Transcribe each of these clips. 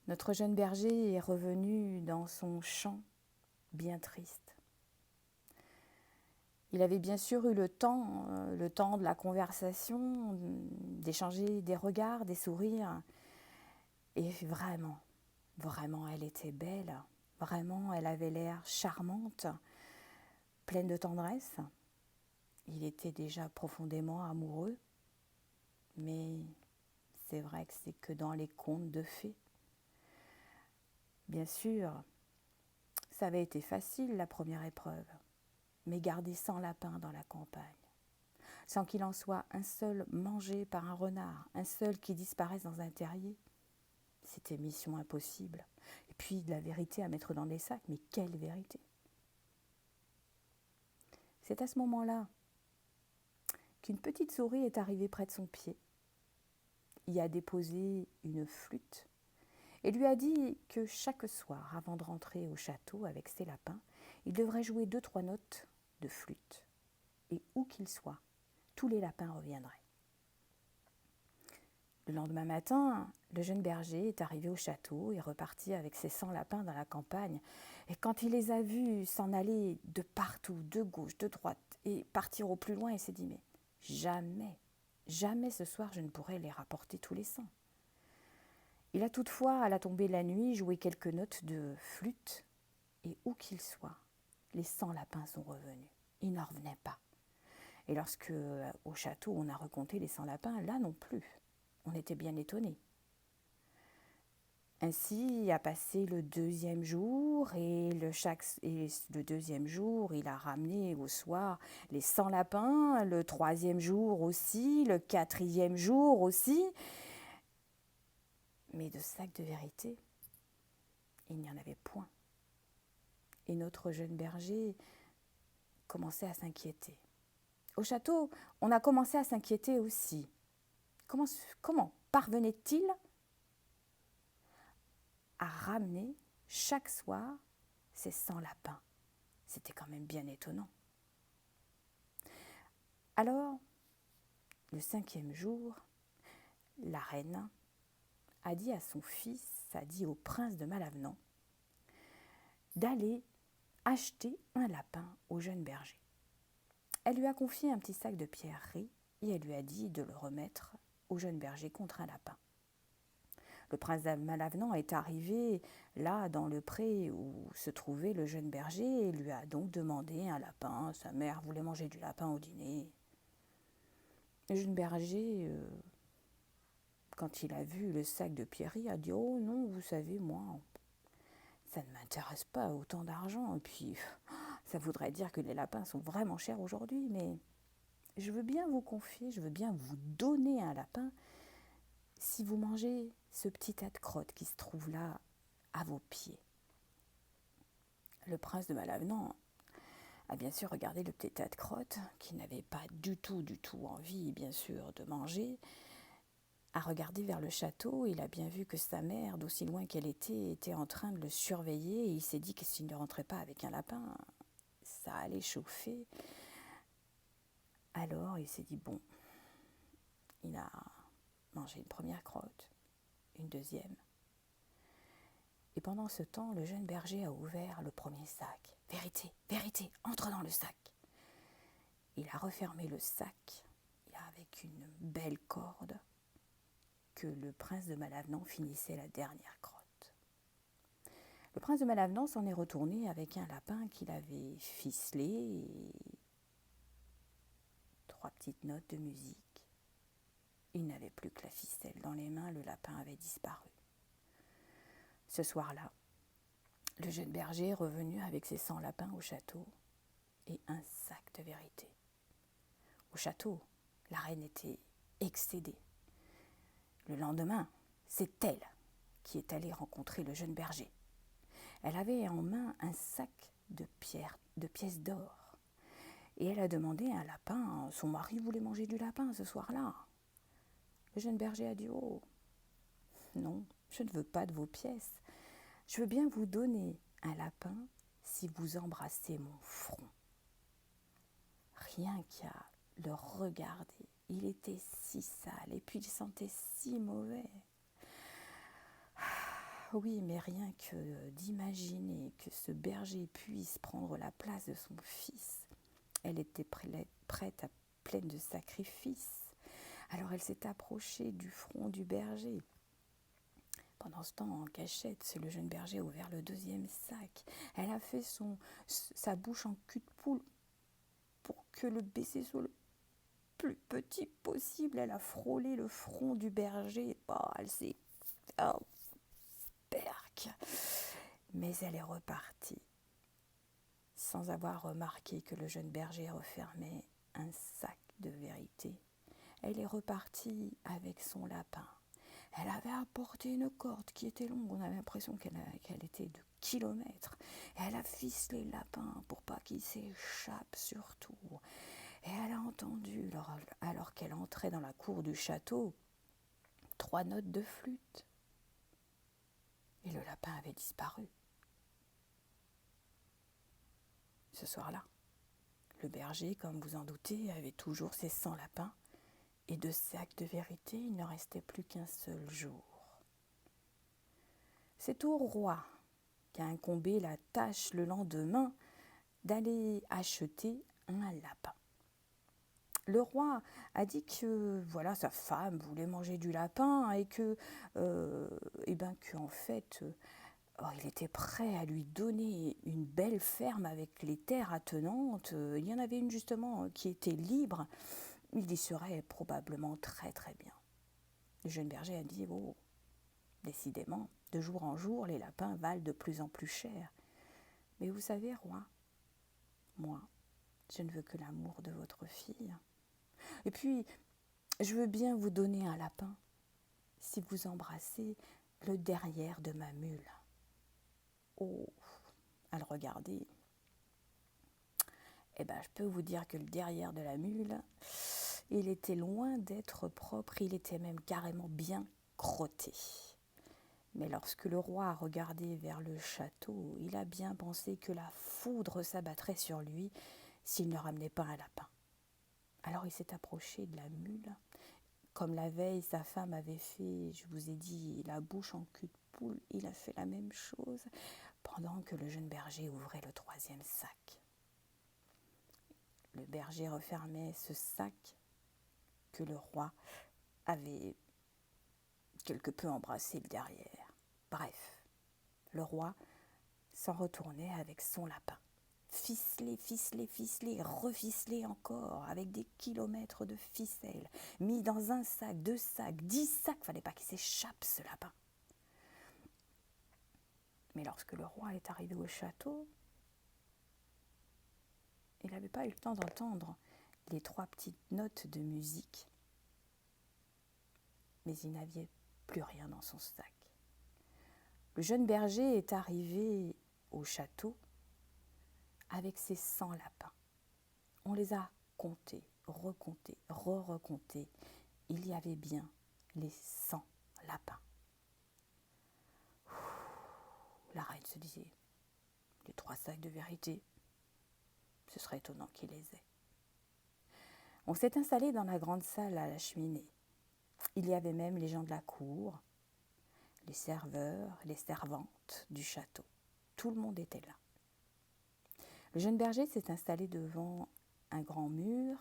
Notre jeune berger est revenu dans son champ, bien triste. Il avait bien sûr eu le temps de la conversation, d'échanger des regards, des sourires. Et vraiment, vraiment, elle était belle. Vraiment, elle avait l'air charmante, pleine de tendresse. Il était déjà profondément amoureux. Mais c'est vrai que c'est que dans les contes de fées. Bien sûr, ça avait été facile la première épreuve, mais garder 100 lapins dans la campagne, sans qu'il en soit un seul mangé par un renard, un seul qui disparaisse dans un terrier, c'était mission impossible. Et puis de la vérité à mettre dans des sacs, mais quelle vérité! C'est à ce moment-là qu'une petite souris est arrivée près de son pied, y a déposé une flûte et lui a dit que chaque soir, avant de rentrer au château avec ses lapins, il devrait jouer 2-3 notes de flûte. Et où qu'il soit, tous les lapins reviendraient. Le lendemain matin, le jeune berger est arrivé au château et reparti avec ses 100 lapins dans la campagne. Et quand il les a vus s'en aller de partout, de gauche, de droite, et partir au plus loin, il s'est dit, mais jamais, jamais ce soir je ne pourrai les rapporter tous les 100. Il a toutefois, à la tombée de la nuit, joué quelques notes de flûte, et où qu'il soit, les 100 lapins sont revenus. Ils n'en revenaient pas. Et lorsque, au château, on a recompté les 100 lapins, là non plus. On était bien étonnés. Ainsi a passé le deuxième jour, et le deuxième jour, il a ramené au soir les 100 lapins, le troisième jour aussi, le quatrième jour aussi. Mais de sacs de vérité, il n'y en avait point. Et notre jeune berger commençait à s'inquiéter. Au château, on a commencé à s'inquiéter aussi. Comment parvenait-il à ramener chaque soir ces 100 lapins? C'était quand même bien étonnant. Alors, le 5e jour, la reine a dit à son fils, a dit au prince de Malavenant, d'aller acheter un lapin au jeune berger. Elle lui a confié un petit sac de pierreries et elle lui a dit de le remettre au jeune berger contre un lapin. Le prince de Malavenant est arrivé là dans le pré où se trouvait le jeune berger et lui a donc demandé un lapin. Sa mère voulait manger du lapin au dîner. Le jeune berger, quand il a vu le sac de pierreries, a dit « Oh non, vous savez, moi, ça ne m'intéresse pas autant d'argent. Et puis, ça voudrait dire que les lapins sont vraiment chers aujourd'hui, mais je veux bien vous confier, je veux bien vous donner un lapin si vous mangez ce petit tas de crottes qui se trouve là à vos pieds. » Le prince de Malavenant a bien sûr regardé le petit tas de crottes, qu'il n'avait pas du tout envie, bien sûr, de manger, a regardé vers le château, il a bien vu que sa mère, d'aussi loin qu'elle était en train de le surveiller, et il s'est dit que s'il ne rentrait pas avec un lapin, ça allait chauffer. Alors il s'est dit, bon, il a mangé une première crotte, une deuxième. Et pendant ce temps, le jeune berger a ouvert le premier sac. « Vérité, vérité, entre dans le sac !» Il a refermé le sac avec une belle corde que le prince de Malavenant finissait la dernière crotte. Le prince de Malavenant s'en est retourné avec un lapin qu'il avait ficelé et 3 petites notes de musique. Il n'avait plus que la ficelle dans les mains, le lapin avait disparu. Ce soir-là, le jeune berger est revenu avec ses 100 lapins au château et un sac de vérité. Au château, la reine était excédée. Le lendemain, c'est elle qui est allée rencontrer le jeune berger. Elle avait en main un sac de pièces d'or. Et elle a demandé un lapin. Son mari voulait manger du lapin ce soir-là. Le jeune berger a dit « Oh, non, je ne veux pas de vos pièces. Je veux bien vous donner un lapin si vous embrassez mon front. » Rien qu'à le regarder, il était si sale et puis il sentait si mauvais. Oui, mais rien que d'imaginer que ce berger puisse prendre la place de son fils, elle était prête à pleine de sacrifices. Alors elle s'est approchée du front du berger. Pendant ce temps, en cachette, le jeune berger a ouvert le deuxième sac. Elle a fait sa bouche en cul de poule pour que le baiser soit le plus petit possible. Elle a frôlé le front du berger. Oh, elle s'est... Oh, perque. Mais elle est repartie, sans avoir remarqué que le jeune berger refermait un sac de vérité. Elle est repartie avec son lapin. Elle avait apporté une corde qui était longue, on avait l'impression qu'elle était de kilomètres. Et elle a ficelé le lapin pour pas qu'il s'échappe surtout. Et elle a entendu, alors qu'elle entrait dans la cour du château, 3 notes de flûte. Et le lapin avait disparu. Ce soir-là, le berger, comme vous en doutez, avait toujours ses 100 lapins. Et de sacs de vérité, il ne restait plus qu'un seul jour. C'est au roi qu'a incombé la tâche le lendemain d'aller acheter un lapin. Le roi a dit que sa femme voulait manger du lapin et qu'en fait, il était prêt à lui donner une belle ferme avec les terres attenantes. Il y en avait une justement qui était libre. Il y serait probablement très très bien. Le jeune berger a dit « Oh, décidément, de jour en jour, les lapins valent de plus en plus cher. Mais vous savez, roi, moi, je ne veux que l'amour de votre fille. Et puis, je veux bien vous donner un lapin si vous embrassez le derrière de ma mule. » Oh, à le regarder, je peux vous dire que le derrière de la mule, il était loin d'être propre, il était même carrément bien crotté. Mais lorsque le roi a regardé vers le château, il a bien pensé que la foudre s'abattrait sur lui s'il ne ramenait pas un lapin. Alors il s'est approché de la mule. Comme la veille, sa femme avait fait, je vous ai dit, la bouche en cul de poule, il a fait la même chose pendant que le jeune berger ouvrait le 3e sac. Le berger refermait ce sac que le roi avait quelque peu embrassé le derrière. Bref, le roi s'en retournait avec son lapin. Ficelé, ficelé, ficelé, reficelé encore, avec des kilomètres de ficelle, mis dans un sac, 2 sacs, 10 sacs, fallait pas qu'il s'échappe ce lapin. Mais lorsque le roi est arrivé au château, il n'avait pas eu le temps d'entendre les 3 petites notes de musique, mais il n'avait plus rien dans son sac. Le jeune berger est arrivé au château avec ses 100 lapins. On les a comptés, recomptés, re-recomptés. Il y avait bien les 100 lapins. La reine se disait, les 3 sacs de vérité, ce serait étonnant qu'il les ait. On s'est installé dans la grande salle à la cheminée. Il y avait même les gens de la cour, les serveurs, les servantes du château. Tout le monde était là. Le jeune berger s'est installé devant un grand mur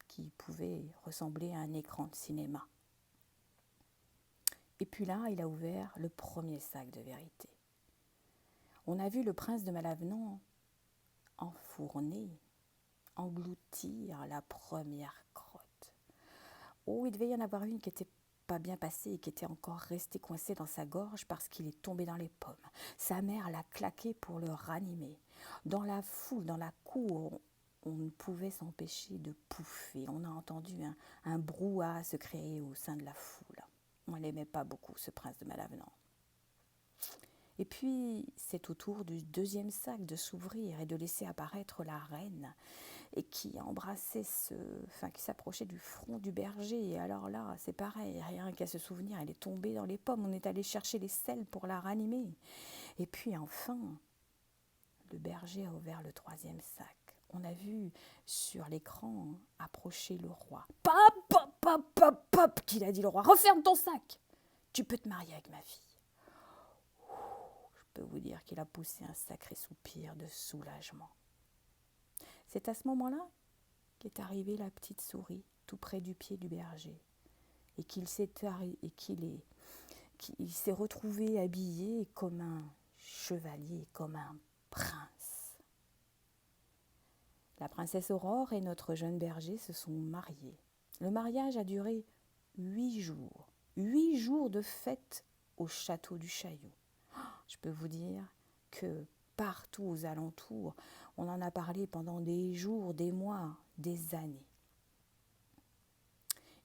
qui pouvait ressembler à un écran de cinéma. Et puis là, il a ouvert le 1er sac de vérité. On a vu le prince de Malavenant enfourner, engloutir la première crotte. Oh, il devait y en avoir une qui n'était pas bien passée et qui était encore restée coincée dans sa gorge parce qu'il est tombé dans les pommes. Sa mère l'a claqué pour le ranimer. Dans la foule, dans la cour, on ne pouvait s'empêcher de pouffer. On a entendu un brouhaha se créer au sein de la foule. On ne l'aimait pas beaucoup, ce prince de Malavenant. Et puis, c'est au tour du 2e sac de s'ouvrir et de laisser apparaître la reine et qui embrassait qui s'approchait du front du berger. Et alors là, c'est pareil, rien qu'à se souvenir, elle est tombée dans les pommes. On est allé chercher les sels pour la ranimer. Et puis enfin, le berger a ouvert le 3e sac. On a vu sur l'écran approcher le roi. « Pop, pop, pop, pop, pop !» qu'il a dit le roi. « Referme ton sac. Tu peux te marier avec ma fille. » peux vous dire qu'il a poussé un sacré soupir de soulagement. C'est à ce moment-là qu'est arrivée la petite souris tout près du pied du berger et qu'il s'est retrouvé habillé comme un chevalier, comme un prince. La princesse Aurore et notre jeune berger se sont mariés. Le mariage a duré 8 jours. 8 jours de fête au château du Chaillot. Je peux vous dire que partout aux alentours, on en a parlé pendant des jours, des mois, des années.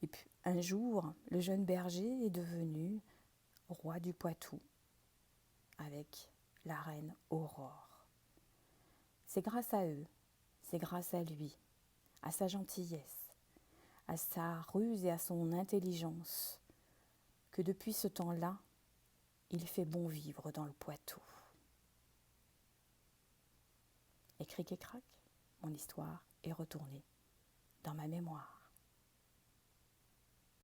Et puis un jour, le jeune berger est devenu roi du Poitou avec la reine Aurore. C'est grâce à eux, c'est grâce à lui, à sa gentillesse, à sa ruse et à son intelligence que depuis ce temps-là, il fait bon vivre dans le Poitou. Et cric et crac, mon histoire est retournée dans ma mémoire.